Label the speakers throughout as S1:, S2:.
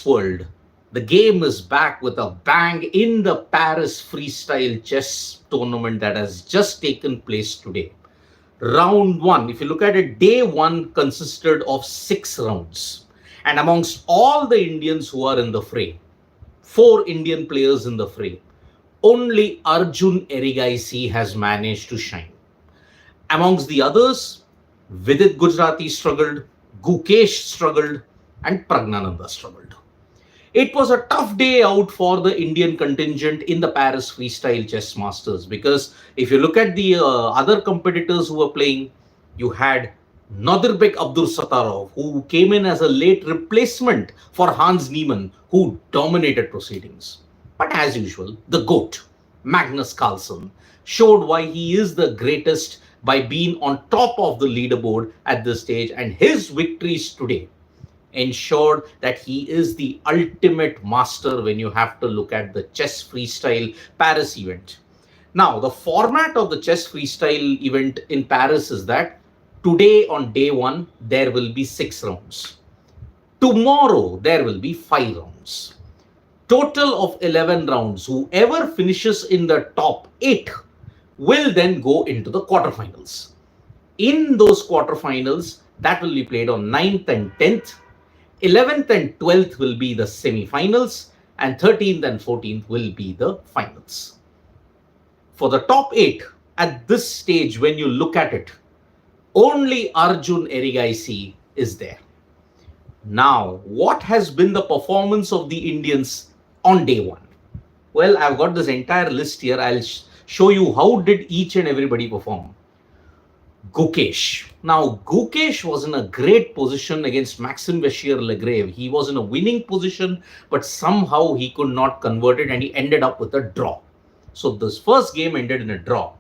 S1: world, the game is back with a bang in the Paris Freestyle Chess tournament that has just taken place today. Round one, if you look at it, day one consisted of 6 rounds. And amongst all the Indians who are in the fray, 4 Indian players in the fray, only Arjun Erigaisi has managed to shine. Amongst the others, Vidit Gujrathi struggled, Gukesh struggled, and Praggnanandhaa struggled. It was a tough day out for the Indian contingent in the Paris Freestyle Chess Masters, because if you look at the other competitors who were playing, you had Nadirbek Abdulsattorov, who came in as a late replacement for Hans Niemann, who dominated proceedings. But as usual, the GOAT, Magnus Carlsen, showed why he is the greatest by being on top of the leaderboard at this stage, and his victories today ensured that he is the ultimate master when you have to look at the chess freestyle Paris event. Now, the format of the chess freestyle event in Paris is that today on day one, there will be 6 rounds. Tomorrow, there will be 5 rounds. Total of 11 rounds. Whoever finishes in the top 8 will then go into the quarterfinals. In those quarterfinals, that will be played on 9th and 10th. 11th and 12th will be the semi-finals, and 13th and 14th will be the finals. For the top 8, at this stage, when you look at it, only Arjun Erigaisi is there. Now, what has been the performance of the Indians on day one? Well, I've got this entire list here. I'll show you how did each and everybody perform. Gukesh. Now, Gukesh was in a great position against Maxime Vachier-Lagrave. He was in a winning position, but somehow he could not convert it and he ended up with a draw. So this first game ended in a draw.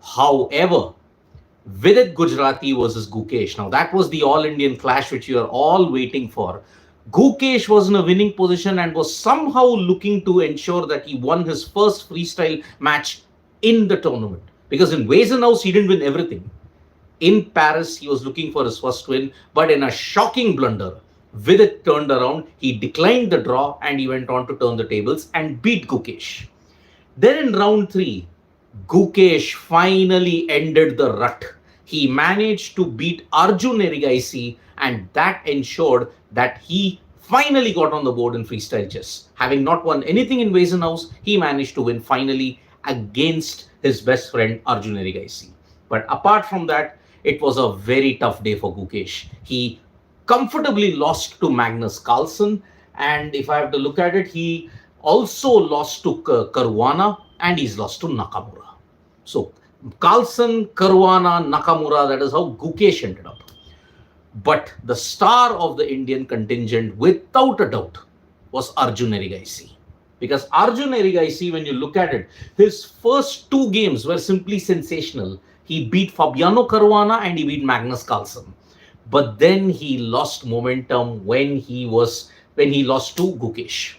S1: However, Vidit Gujrathi versus Gukesh. Now, that was the all-Indian clash which you are all waiting for. Gukesh was in a winning position and was somehow looking to ensure that he won his first freestyle match in the tournament. Because in Weissenhaus, he didn't win everything. In Paris, he was looking for his first win, but in a shocking blunder, Vidit turned around, he declined the draw, and he went on to turn the tables and beat Gukesh. Then in round 3, Gukesh finally ended the rut. He managed to beat Arjun Erigaisi, and that ensured that he finally got on the board in freestyle chess. Having not won anything in Weissenhaus, he managed to win finally against his best friend Arjun Erigaisi. But apart from that, it was a very tough day for Gukesh. He comfortably lost to Magnus Carlsen, and if I have to look at it, he also lost to Caruana, and he's lost to Nakamura. So Carlsen, Caruana, Nakamura, that is how Gukesh ended up. But the star of the Indian contingent, without a doubt, was Arjun Erigaisi. Because Arjun Erigaisi, when you look at it, his first 2 games were simply sensational. He beat Fabiano Caruana and he beat Magnus Carlsen. But then he lost momentum when he lost to Gukesh.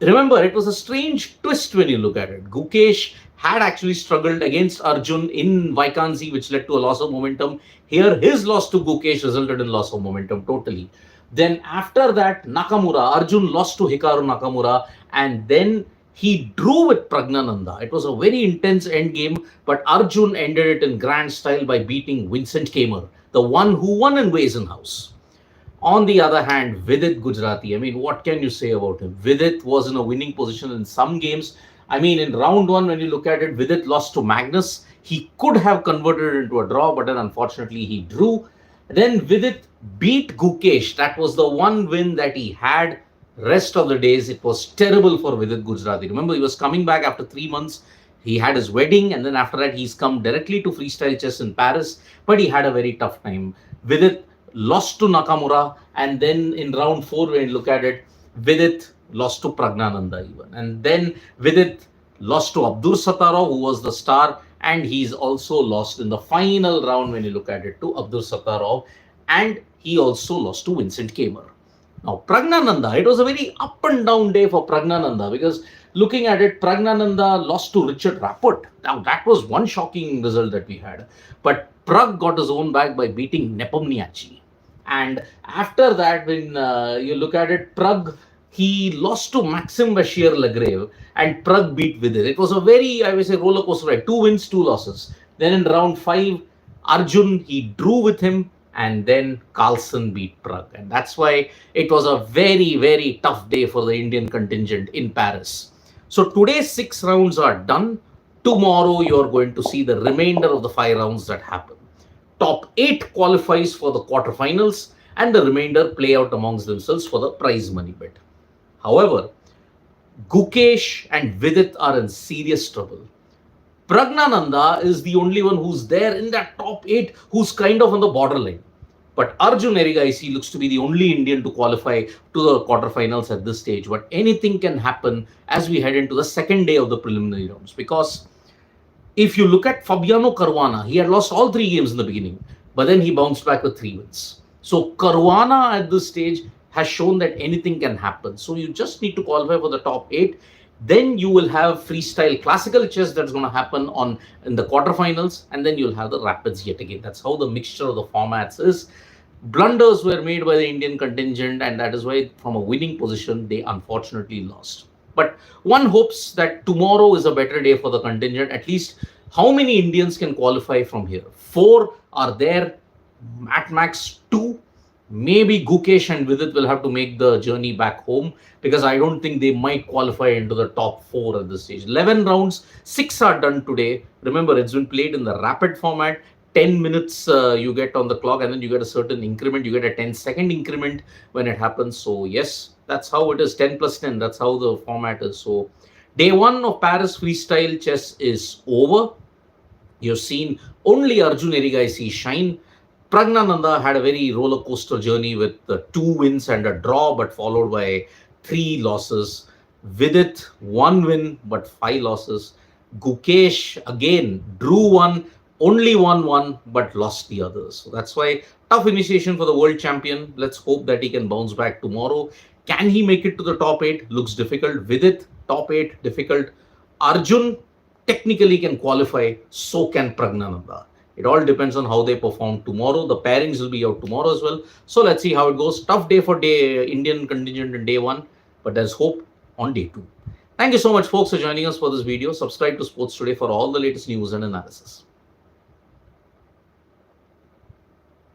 S1: Remember, it was a strange twist when you look at it. Gukesh had actually struggled against Arjun in Vaikansi, which led to a loss of momentum. Here, his loss to Gukesh resulted in loss of momentum totally. Then after that, Arjun lost to Hikaru Nakamura, and then he drew with Praggnanandhaa. It was a very intense end game, but Arjun ended it in grand style by beating Vincent Keymer, the one who won in Weissenhaus. On the other hand, Vidit Gujrathi, I mean, what can you say about him? Vidit was in a winning position in some games. I mean, in round 1, when you look at it, Vidit lost to Magnus. He could have converted it into a draw, but then unfortunately he drew. Then Vidit beat Gukesh. That was the one win that he had. Rest of the days, it was terrible for Vidit Gujrathi. Remember, he was coming back after 3 months. He had his wedding, and then after that, he's come directly to freestyle chess in Paris. But he had a very tough time. Vidit lost to Nakamura, and then in round 4, when you look at it, Vidit lost to Praggnanandhaa even. And then Vidit lost to Abdulsattorov, who was the star, and he's also lost in the final round when you look at it to Abdulsattorov, and he also lost to Vincent Keymer. Now, Praggnanandhaa, it was a very up and down day for Praggnanandhaa, because looking at it, Praggnanandhaa lost to Richard Rapport. Now, that was one shocking result that we had. But Pragg got his own back by beating Nepomniachtchi. And after that, when you look at it, Pragg he lost to Maxim Bashir-Lagrave and Pragg beat Vidit. It was a very, I would say, roller coaster ride. 2 wins, 2 losses. Then in round 5, Arjun, he drew with him, and then Carlsen beat Pragg. And that's why it was a very, very tough day for the Indian contingent in Paris. So today's 6 rounds are done. Tomorrow you are going to see the remainder of the 5 rounds that happen. Top 8 qualifies for the quarterfinals, and the remainder play out amongst themselves for the prize money bet. However, Gukesh and Vidit are in serious trouble. Praggnanandhaa is the only one who's there in that top 8 who's kind of on the borderline. But Arjun Erigaisi looks to be the only Indian to qualify to the quarterfinals at this stage. But anything can happen as we head into the second day of the preliminary rounds. Because if you look at Fabiano Caruana, he had lost all 3 games in the beginning, but then he bounced back with 3 wins. So Caruana at this stage has shown that anything can happen. So you just need to qualify for the top 8. Then you will have freestyle classical chess that's going to happen in the quarterfinals, and then you'll have the rapids yet again. That's how the mixture of the formats is. Blunders were made by the Indian contingent, and that is why from a winning position they unfortunately lost. But one hopes that tomorrow is a better day for the contingent. At least how many Indians can qualify from here? 4 are there, at max 2. Maybe Gukesh and Vidit will have to make the journey back home, because I don't think they might qualify into the top 4 at this stage. 11 rounds, 6 are done today. Remember, it's been played in the rapid format. 10 minutes you get on the clock, and then you get a certain increment. You get a 10-second increment when it happens. So yes, that's how it is. 10 plus 10. That's how the format is. So day 1 of Paris Freestyle Chess is over. You've seen only Arjun Erigaisi shine. Praggnanandhaa had a very roller coaster journey with 2 wins and a draw, but followed by 3 losses. Vidit, 1 win, but 5 losses. Gukesh, again, drew 1, only won 1, but lost the others. So that's why tough initiation for the world champion. Let's hope that he can bounce back tomorrow. Can he make it to the top 8? Looks difficult. Vidit, top 8, difficult. Arjun technically can qualify, so can Praggnanandhaa. It all depends on how they perform tomorrow. The pairings will be out tomorrow as well. So let's see how it goes. Tough day for Indian contingent in day 1, but there's hope on day 2. Thank you so much, folks, for joining us for this video. Subscribe to Sports Today for all the latest news and analysis.